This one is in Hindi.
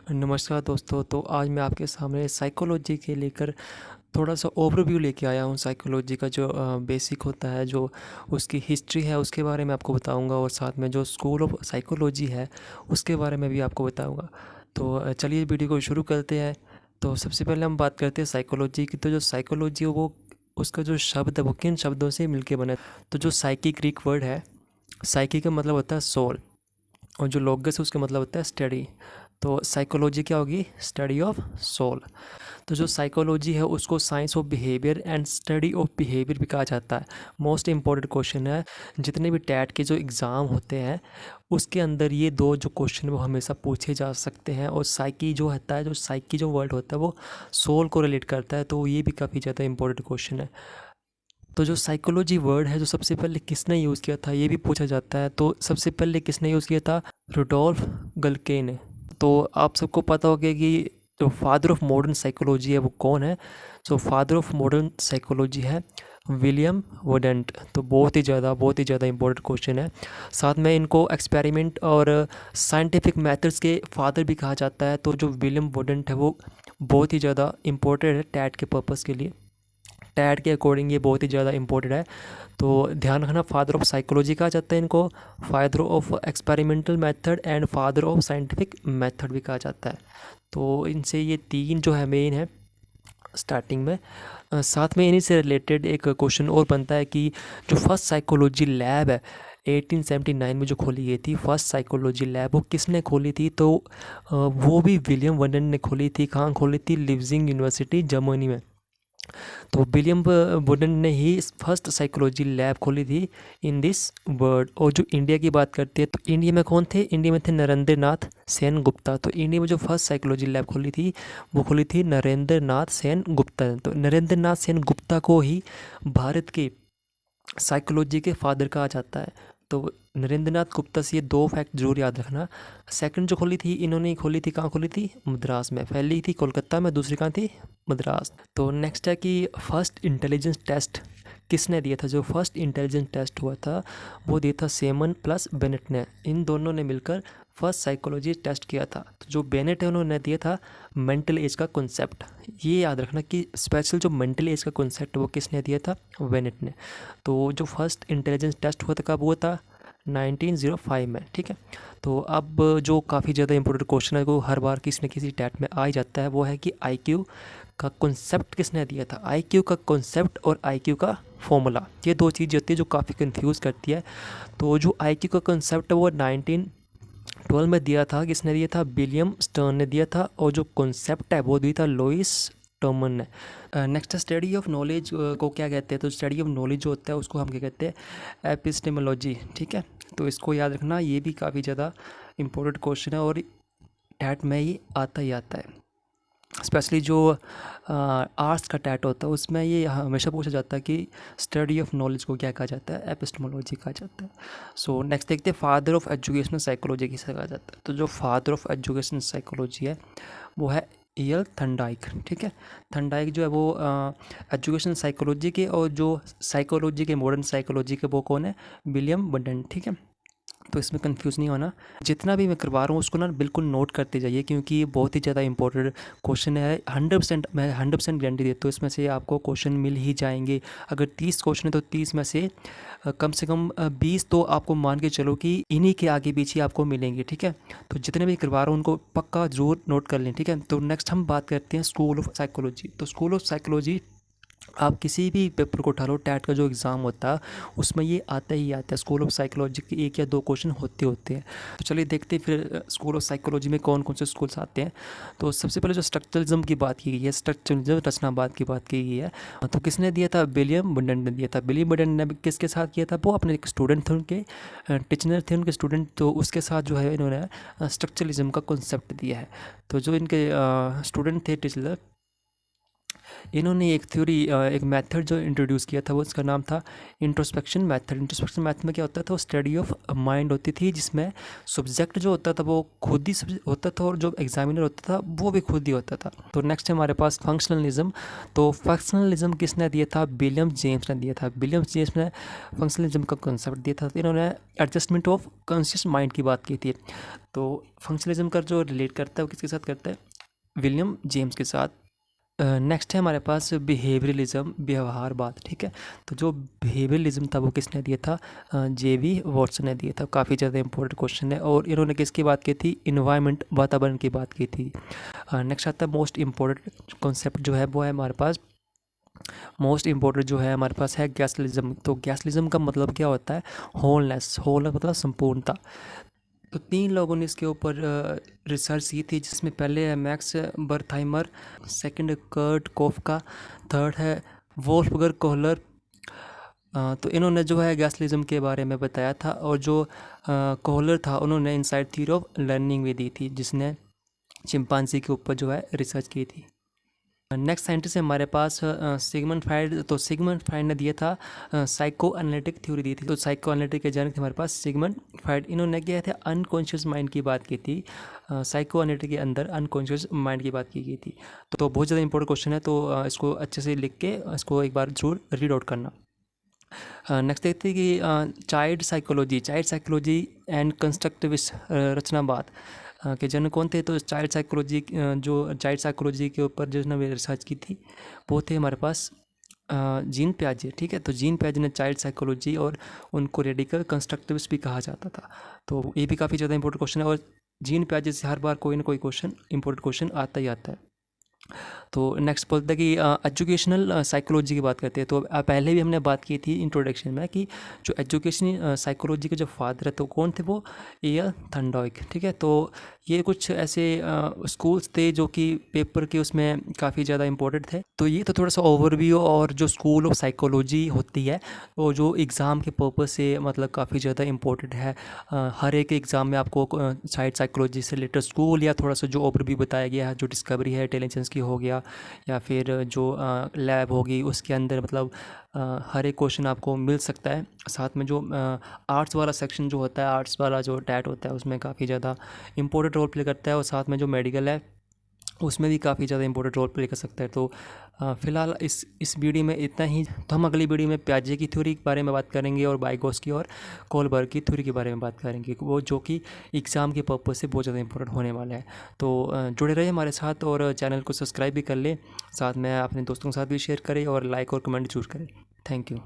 नमस्कार दोस्तों। तो आज मैं आपके सामने साइकोलॉजी के लेकर थोड़ा सा ओवरव्यू लेके आया हूँ। साइकोलॉजी का जो बेसिक होता है, जो उसकी हिस्ट्री है, उसके बारे में आपको बताऊँगा और साथ में जो स्कूल ऑफ साइकोलॉजी है उसके बारे में भी आपको बताऊँगा। तो चलिए वीडियो को शुरू करते हैं। तो सबसे पहले हम बात करते हैं साइकोलॉजी की। तो जो साइकोलॉजी है वो उसका जो शब्द है वो किन शब्दों से मिलके बना है। तो जो साइकी ग्रीक वर्ड है, साइकी का मतलब होता है सोल और जो लोगस है उसका मतलब होता है स्टडी। तो साइकोलॉजी क्या होगी? Study of soul. तो जो साइकोलॉजी है उसको science of behaviour and study of behaviour भी कहा जाता है। मोस्ट इम्पॉर्टेंट क्वेश्चन है, जितने भी टैट के जो एग्ज़ाम होते हैं उसके अंदर ये दो जो क्वेश्चन वो हमेशा पूछे जा सकते हैं। और साइकी जो होता है, जो साइकी जो वर्ड होता है वो सोल को रिलेट करता है, तो ये भी काफ़ी ज़्यादा इंपॉर्टेंट क्वेश्चन है। तो जो साइकोलॉजी वर्ड है जो सबसे पहले किसने यूज़ किया था ये भी पूछा जाता है। तो सबसे पहले किसने यूज़ किया था? रुडोल्फ गल्के ने। तो आप सबको पता होगा कि जो फादर ऑफ मॉडर्न साइकोलॉजी है वो कौन है? जो फादर ऑफ मॉडर्न साइकोलॉजी है विलियम वुडेंट। तो बहुत ही ज़्यादा इंपॉर्टेंट क्वेश्चन है। साथ में इनको एक्सपेरिमेंट और साइंटिफिक मेथड्स के फादर भी कहा जाता है। तो जो विलियम वुडेंट है वो बहुत ही ज़्यादा इम्पोर्टेंट है टैट के पर्पज़ के लिए। टैट के अकॉर्डिंग ये बहुत ही ज़्यादा इंपॉर्टेंट है। तो ध्यान रखना, फादर ऑफ साइकोलॉजी कहा जाता है इनको, father of experimental method and father of scientific method भी कहा जाता है। तो इनसे ये तीन जो है मेन है स्टार्टिंग में। साथ में इन्हीं से रिलेटेड एक क्वेश्चन और बनता है कि जो फर्स्ट साइकोलॉजी लैब है 1879 में जो खोली गई थी, फर्स्ट साइकोलॉजी लैब वो किसने खोली थी? तो वो भी विलियम वंडन ने खोली थी। कहाँ खोली थी? लिप्जिग यूनिवर्सिटी, जर्मनी में। तो विलियम वुडन ने ही फर्स्ट साइकोलॉजी लैब खोली थी इन दिस वर्ल्ड। और जो इंडिया की बात करते हैं तो इंडिया में कौन थे? इंडिया में थे नरेंद्र नाथ सेन गुप्ता। तो इंडिया में जो फर्स्ट साइकोलॉजी लैब खोली थी वो खोली थी नरेंद्र नाथ सेन गुप्ता ने। तो नरेंद्र नाथ सेन गुप्ता को ही भारत के साइकोलॉजी के फादर कहा जाता है। तो नरेंद्र नाथ गुप्ता से ये दो फैक्ट जरूर याद रखना। सेकंड जो खोली थी इन्होंने खोली थी, कहाँ खोली थी? मद्रास में। पहली थी कोलकाता में, दूसरी कहाँ थी? मद्रास। तो नेक्स्ट है कि फर्स्ट इंटेलिजेंस टेस्ट किसने दिया था? जो फर्स्ट इंटेलिजेंस टेस्ट हुआ था वो दिया था सेमन प्लस बेनेट ने। इन दोनों ने मिलकर फर्स्ट साइकोलॉजी टेस्ट किया था। तो जो बेनेट है उन्होंने दिया था मेंटल एज का कॉन्सेप्ट। ये याद रखना कि स्पेशल जो मेंटल एज का कॉन्सेप्ट वो किसने दिया था? बेनेट ने। तो जो फर्स्ट इंटेलिजेंस टेस्ट हुआ था कब हुआ था? 1905 में। ठीक है। तो अब जो काफ़ी ज़्यादा इंपॉर्टेंट क्वेश्चन है वो हर बार किसी न किसी टैट में आ ही जाता है, वो है कि आईक्यू का कॉन्सेप्ट किसने दिया था? आईक्यू का कॉन्सेप्ट और आईक्यू का फॉर्मूला, ये दो चीज़ होती है जो काफ़ी कंफ्यूज करती है। तो जो आईक्यू का कॉन्सेप्ट है वो 1912 में दिया था। किसने दिया था? विलियम स्टर्न ने दिया था। और जो कॉन्सेप्ट है वो दिया था लुइस टर्मन ने। नेक्स्ट स्टडी ऑफ नॉलेज को क्या कहते हैं? तो स्टडी ऑफ नॉलेज जो होता है उसको हम क्या कहते हैं? एपिस्टेमोलॉजी। ठीक है। तो इसको याद रखना, ये भी काफ़ी ज़्यादा इंपॉर्टेंट क्वेश्चन है और टैट में ये आता ही आता है। स्पेशली जो आर्ट्स का टैट होता है उसमें ये हमेशा पूछा जाता है कि स्टडी ऑफ नॉलेज को क्या कहा जाता है? एपिस्टेमोलॉजी कहा जाता है। सो नेक्स्ट देखते हैं फादर ऑफ एजुकेशनल साइकोलॉजी किसे कहा जाता है? तो जो फादर ऑफ एजुकेशनल साइकोलॉजी है वो है ईएल थर्नडाइक। ठीक है। थर्नडाइक जो है वो एजुकेशन साइकोलॉजी के, और जो साइकोलॉजी के मॉडर्न साइकोलॉजी के वो कौन है? William wouldn't. ठीक है। तो इसमें कंफ्यूज नहीं होना। जितना भी मैं करवा रहा हूँ उसको ना बिल्कुल नोट करते जाइए, क्योंकि ये बहुत ही ज़्यादा इंपॉर्टेंट क्वेश्चन है। 100% मैं 100% गारंटी देता हूँ इसमें से आपको क्वेश्चन मिल ही जाएंगे। अगर 30 क्वेश्चन है तो 30 में से कम 20 तो आपको मान के चलो कि इन्हीं के आगे पीछे आपको मिलेंगे। ठीक है। तो जितने भी करवा रहा हूँ उनको पक्का जरूर नोट कर लें। ठीक है। तो नेक्स्ट हम बात करते हैं स्कूल ऑफ साइकोलॉजी। तो स्कूल ऑफ साइकोलॉजी आप किसी भी पेपर को उठा लो, टैट का जो एग्ज़ाम होता है उसमें ये आता ही आता है। स्कूल ऑफ साइकोलॉजी के एक या दो क्वेश्चन होते हैं। तो चलिए देखते हैं फिर स्कूल ऑफ साइकोलॉजी में कौन कौन से स्कूल्स आते हैं। तो सबसे पहले जो स्ट्रक्चरलिज्म की बात की गई है, स्ट्रक्चरलिज्म रचनावाद की बात की गई है, तो किसने दिया था? विलियम वुडेंट ने दिया था। विलियम वुडेंट ने किसके साथ किया था? वो अपने एक स्टूडेंट थे, उनके टीचर थे उनके स्टूडेंट, तो उसके साथ जो है इन्होंने स्ट्रक्चरलिज्म का कॉन्सेप्ट दिया है। तो जो इनके स्टूडेंट थे टीचर, इन्होंने एक थ्योरी एक मेथड जो इंट्रोड्यूस किया था वो उसका नाम था इंट्रोस्पेक्शन मेथड। इंट्रोस्पेक्शन मेथड में क्या होता था, वो स्टडी ऑफ माइंड होती थी, जिसमें सब्जेक्ट जो होता था वो खुद ही होता था और जो एग्जामिनर होता था वो भी खुद ही होता था। तो नेक्स्ट है हमारे पास फंक्शनलिज्म। तो फंक्शनलिज्म किसने दिया था, विलियम जेम्स ने दिया था। विलियम जेम्स ने फंक्शनलिज्म का कॉन्सेप्ट दिया था। तो इन्होंने एडजस्टमेंट ऑफ कॉन्शियस माइंड की बात की थी। तो फंक्शनलिज्म का जो रिलेट करता है वो किसके साथ करता है, विलियम जेम्स के साथ। नेक्स्ट है हमारे पास बिहेवियरलिज्म, व्यवहारवाद। ठीक है, तो जो बिहेवियरलिज्म था वो किसने दिया था, जे.वी. वॉटसन ने दिया था। काफ़ी ज़्यादा इंपॉर्टेंट क्वेश्चन है। और इन्होंने किसकी बात की थी, इन्वायरमेंट, वातावरण की बात की थी। नेक्स्ट आता है मोस्ट इम्पोर्टेंट कॉन्सेप्ट जो है वो है हमारे पास, मोस्ट इम्पोर्टेंट जो है हमारे पास है गैसलिज्म। तो गैसलिज्म का मतलब क्या होता है, होलनेस। होलनेस मतलब संपूर्णता। तो 3 लोगों ने इसके ऊपर रिसर्च की थी, जिसमें पहले है मैक्स बर्थाइमर, सेकंड कर्ट कोफका, थर्ड है वोल्फगर कोहलर। तो इन्होंने जो है गैसलिज्म के बारे में बताया था। और जो कोहलर था उन्होंने इनसाइड थ्योरी ऑफ लर्निंग भी दी थी, जिसने चिंपांजी के ऊपर जो है रिसर्च की थी। नेक्स्ट साइंटिस्ट है हमारे पास सिगमंड फ्राइड। तो सिगमंड फ्राइड ने दिया था साइको एनालिटिक थ्योरी दी थी। तो साइको एनालिटिक के जनक थे हमारे पास सिगमंड फ्राइड। इन्होंने क्या थे, अनकॉन्शियस माइंड की बात की थी। साइको एनालिटिक के अंदर अनकॉन्शियस माइंड की बात की गई थी। तो बहुत ज़्यादा इंपॉर्टेंट क्वेश्चन है, तो इसको अच्छे से लिख के इसको एक बार जरूर रीड आउट करना। नेक्स्ट देखते हैं कि चाइल्ड साइकोलॉजी एंड कंस्ट्रक्टिविस्ट रचनावाद के जनक कौन थे। तो चाइल्ड साइकोलॉजी के ऊपर जिसने रिसर्च की थी वो थे हमारे पास जीन पियाजे। ठीक है, तो जीन पियाजे ने चाइल्ड साइकोलॉजी, और उनको रेडिकल कंस्ट्रक्टिविस्ट भी कहा जाता था। तो ये भी काफ़ी ज़्यादा इंपॉर्टेंट क्वेश्चन है, और जीन पियाजे से हर बार कोई ना कोई क्वेश्चन इंपॉर्टेंट क्वेश्चन आता ही आता है। तो नेक्स्ट बोलते हैं कि एजुकेशनल साइकोलॉजी की बात करते हैं। तो पहले भी हमने बात की थी इंट्रोडक्शन में कि जो एजुकेशन साइकोलॉजी के जो फादर है तो कौन थे, वो एल थर्नडाइक। ठीक है, तो ये कुछ ऐसे स्कूल्स थे जो कि पेपर के उसमें काफ़ी ज़्यादा इंपॉर्टेंट थे। तो ये तो थोड़ा सा ओवरव्यू, और जो स्कूल ऑफ साइकोलॉजी होती है वो जो एग्ज़ाम के पर्पज़ से मतलब काफ़ी ज़्यादा इंपॉर्टेंट है। हर एक एग्ज़ाम में आपको चाइल्ड साइकोलॉजी से रिलेटेड स्कूल या थोड़ा सा जो ओवरव्यू बताया गया है, जो डिस्कवरी है इंटेलिजेंस की हो गया, या फिर जो लैब होगी उसके अंदर मतलब हर एक क्वेश्चन आपको मिल सकता है। साथ में जो आर्ट्स वाला सेक्शन जो होता है, आर्ट्स वाला जो टैट होता है उसमें काफ़ी ज़्यादा इंपॉर्टेंट रोल प्ले करता है। और साथ में जो मेडिकल है उसमें भी काफ़ी ज़्यादा इंपॉर्टेंट रोल प्ले कर सकता है। तो फ़िलहाल इस वीडियो में इतना ही। तो हम अगली वीडियो में पियाजे की थ्योरी के बारे में बात करेंगे, और बाइगोस की और कोलबर्ग की थ्योरी के बारे में बात करेंगे, वो जो कि एग्ज़ाम के पर्पज़ से बहुत ज़्यादा इंपॉर्टेंट होने वाला है। तो जुड़े रहे हमारे साथ, और चैनल को सब्सक्राइब भी कर लें, साथ में अपने दोस्तों के साथ भी शेयर करें, और लाइक और कमेंट जरूर करें। Thank you.